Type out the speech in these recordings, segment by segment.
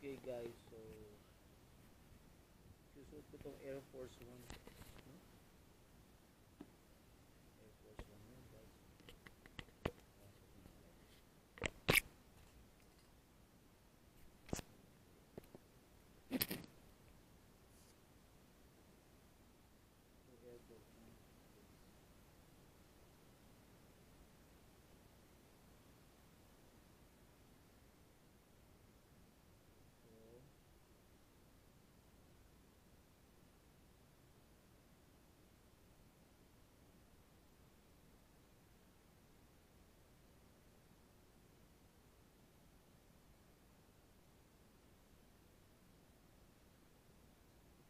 Okay guys, so susuot ko tong Air Force One. No? Air Force One yan guys. So, Air Force One. So,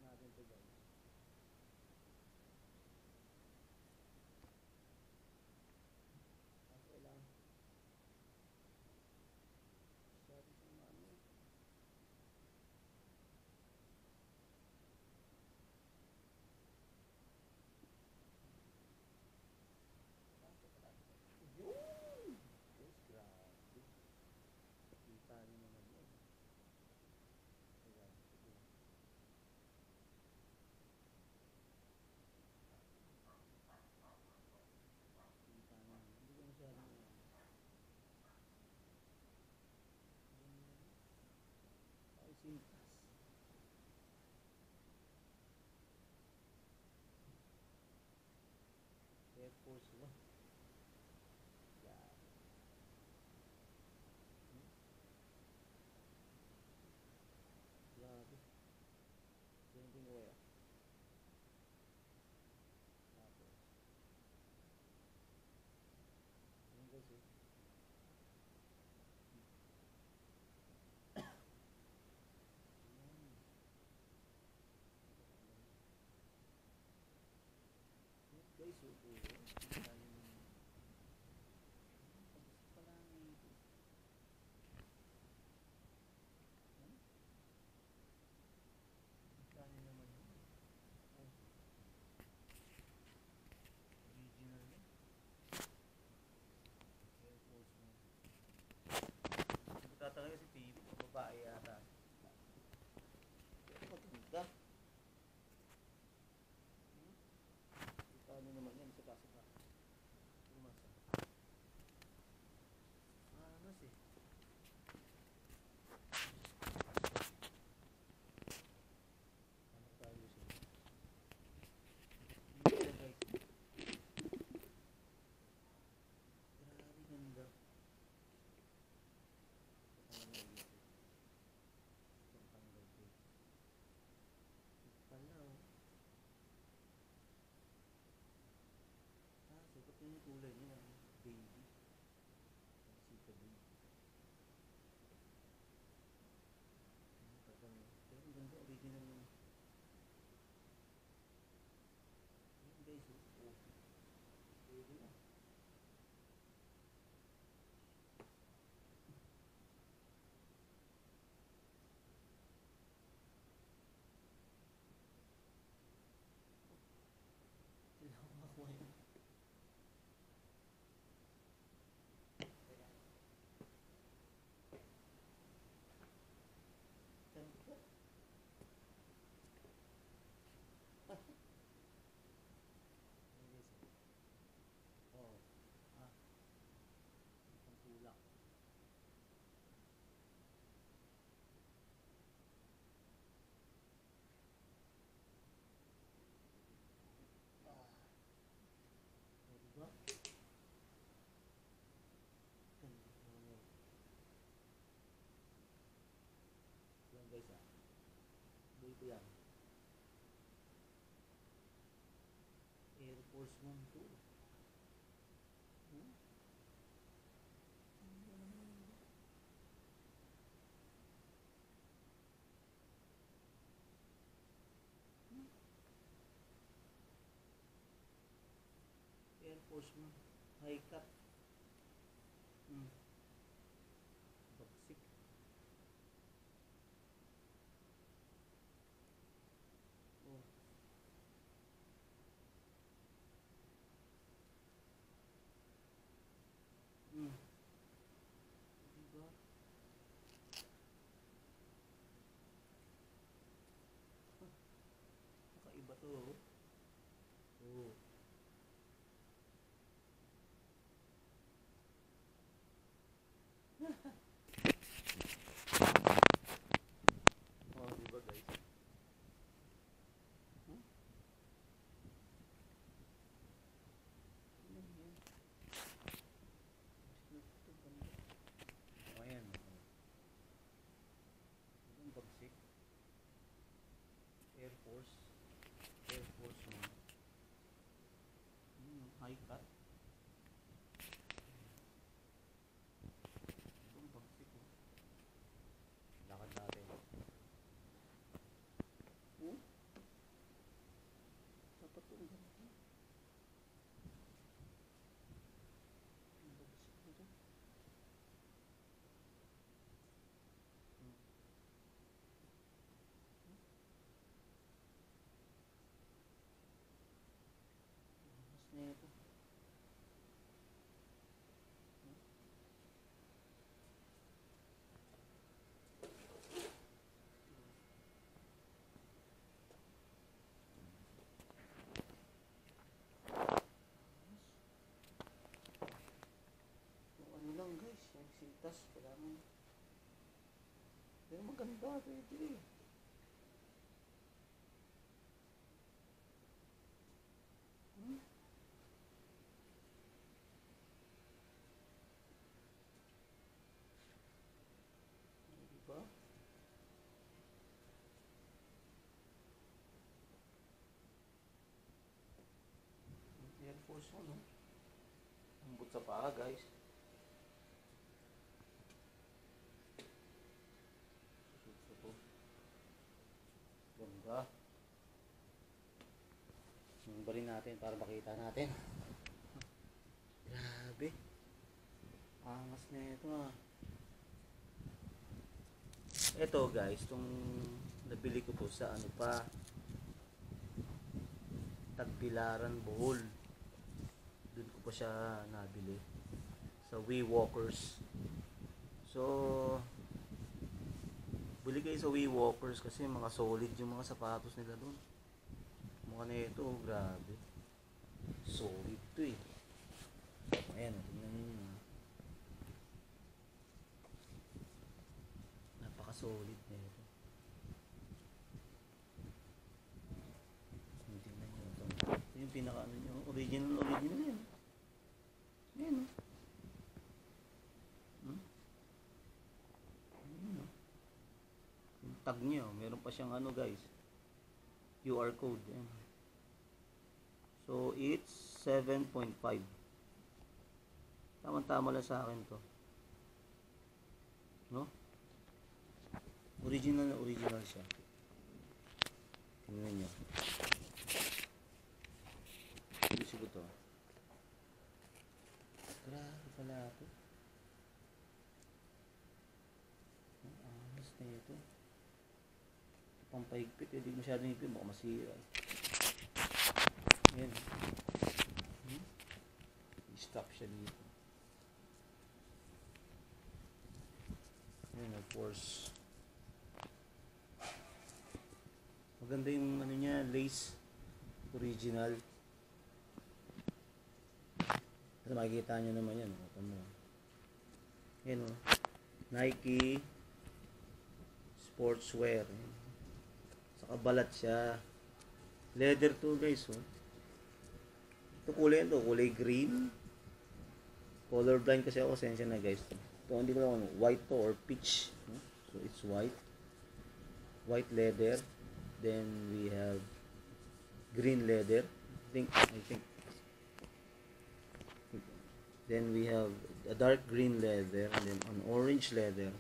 natin to guys. Okay lang. Sabi ko na ano. Yun! Guys, grabe. Kita nyo naman yun. Ayan, sige. Kita nyo. Hindi ko masyadong ay sintas. Air Force One. Yan. Grabe. Sending wire. Tapos, ayun guys eh. Ayan. Ayan guys, oo. Kita nyo naman. Tapos pala nito. Ayan. Kita nyo naman yun. Ay, original yan. Air Force One. Magtataka si TV. Babae yata. Pero maganda. Hmm? Kita nyo naman yan. Sa kaso ka. Tumasa. Anas eh. Ano tayo siya? Dito guys. Grabe ganda. Ano dito? Itong tanggal ko. Pala oh. Ah, so ba't yung kulay niya? Baby. Sika baby. Pero ang ganda, original yung yun guys, oh. Pwede na. Kailangan ko makuha yun. Ganda. Ayun guys, oh. Ah, ang tulak. Ah, oh, diba? Ganda naman yun. Yan guys ah. Dito yan. Air Force One 2. Hmm? Air Force One. High cut. Hmm. Baksik. Oh. Hmm. Diba? Iba to. Oh. Oh, diba guys? Huh? Ano yan? Oh, ayan. Ang bagsik. Air Force. Air Force 1. High cut. Ang bagsik. Lakad natin. Oh? Dapat itong ganito. Ang bagsik na ito. Mas na ito. Ano lang guys, yung sintas, kailangan. Pero maganda, pwede. Hmm? Diba? Air Force 1, no? Ambot sa paa, guys. Susut ko. Ganda. Numberin natin para makita natin. Grabe. Angas na ito ah. Ito guys, itong nabili ko po sa ano pa, Tagbilaran, Bohol. Doon ko pa siya nabili. Sa WeWalkers. So, bili kayo sa WeWalkers kasi mga solid yung mga sapatos nila doon. Mukha na ito, grabe. Solid to eh. Ayan, tingnan nyo. Napaka-solid na ito. Tingnan nyo ito. Ito yung pinaka-ano nyo. Original yan. Ayan o. Ayan o. Yung tag nyo, meron pa siyang ano guys. QR code. Ayan. So, it's 7.5. Tama-tama lang sa akin to. No? Original na original siya. Tingnan nyo. Gusto ko to. Grabe pala ito. Ang angas na ito. Ito pang paigpit. Hindi masyadong higpit. Baka masira. Ayan. I-stop siya dito. Ayan, of course. Maganda yung ano niya, lace. Original. Kasi makikita nyo naman yan. Ito mo. Ayan o. Nike sportswear. Saka balat siya. Leather to guys. Oh. Ito kulay ito. Kulay green. Colorblind kasi ako. Sensya na guys. Ito hindi ko lang ano. White to or peach. So it's white. White leather. Then we have green leather. I think. Then we have a dark green leather and then an orange leather.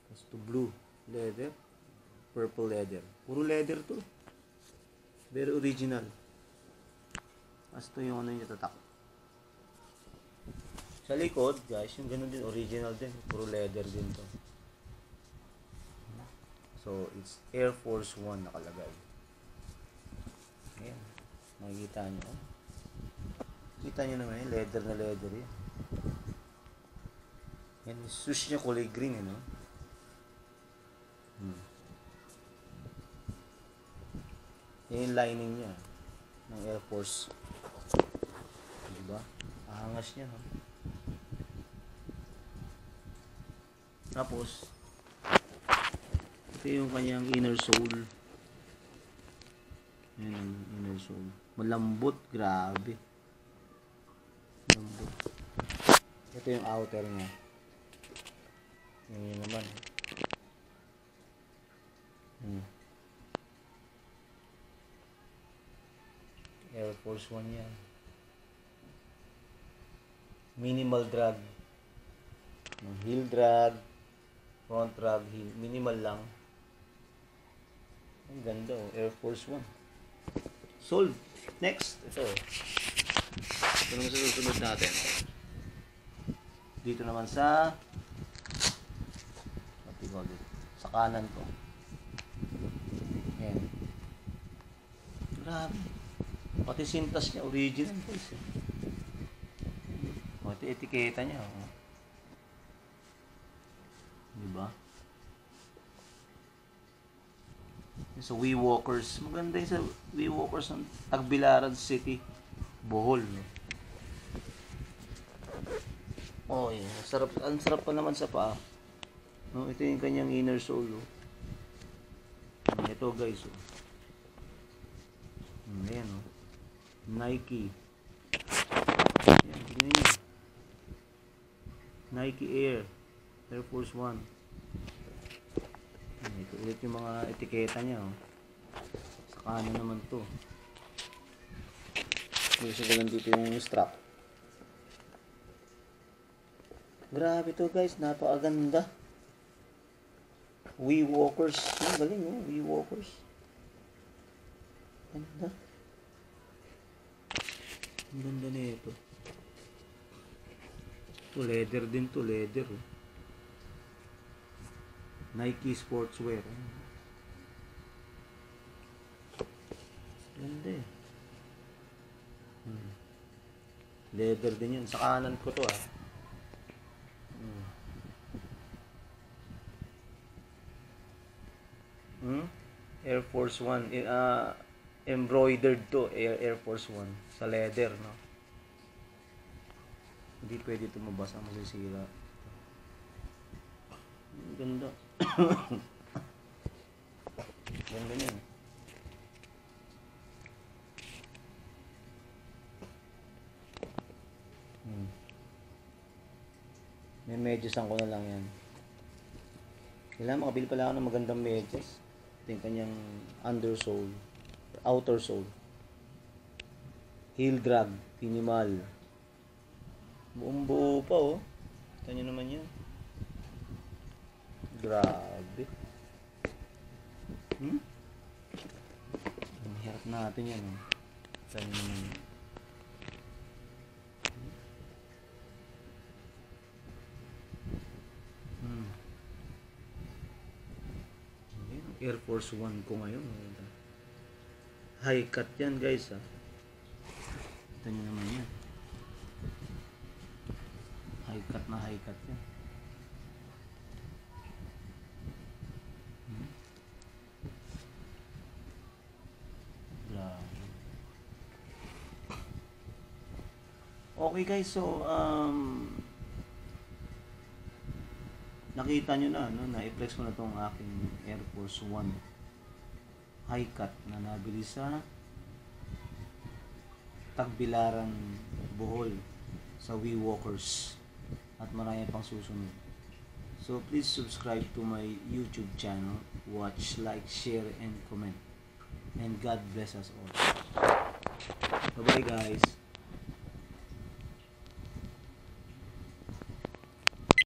As to blue leather, purple leather. Puro leather to. Very original. As to yung ano yung tatak. Sa likod, guys, yung ganun din, original din. Puro leather din to. So, it's Air Force 1 nakalagay. Ayan. Makikita nyo. Kita nyo naman yun, leather na leather yun. Yan, swoosh niya kulay green, no? Yan yung lining niya ng Air Force. Diba? Aangas niya, no? Tapos, ito yung kanyang inner sole. Yan ang inner sole. Malambot, grabe. Malambot. Ito yung outer niya. Yan yun naman. Air Force 1 yan. Minimal drag. Heel drag. Front drag, heel. Minimal lang. Ang ganda, oh. Air Force 1. Sold. Next. Ito. Ito naman sa susunod natin. Dito naman sa sa kanan ko. Yan. Grabe. Pati sintas niya, original guys. Pati etiketa niya. Oh. Diba? Sa WeWalkers. Maganda yung sa WeWalkers ng Tagbilaran City. Bohol. No? Oh, yun. Ang sarap pa naman sa paa. No, ito yung kanyang inner sole. Oh. Ito guys. Oh. Ayan. Oh. Nike. Ayan, tignan nyo. Nike Air Force 1. Ito ulit yung mga etiketa niya. Oh. Sa kanan naman to. Kasi dito yung strap. Grabe to guys, napakaganda. WeWalkers. Ang galing, oh. WeWalkers. Ganda. Ang ganda nito. To leather din to, leather. Oh. Nike sportswear. Ganda eh. Leather din yan. Sa kanan ko to ah. Air Force 1. Embroidered to. Air Force 1. Sa leather, no? Hindi pwede ito mabasa, masisira. Ganda. Ganda niyan. May medyasan ko na lang yan. Kailangan makabili pala ako ng magandang medyas. Ito yung kanyang undersole, outer sole. Heel drag, minimal. Buong buo pa oh. Ito nyo naman yan. Grabe. Ang hirap natin yan oh. Ito nyo naman yan. Air Force 1 ko ngayon. High cut yan guys ha. Ito nyo naman yan. High cut na high cut yan. Okay guys, so nakita nyo na, no? Na-flex ko na itong aking Air Force 1 high cut na nabili sa Tagbilaran, Bohol sa WeWalkers at marami pang susunod. So please subscribe to my YouTube channel, watch, like, share, and comment. And God bless us all. Bye bye guys.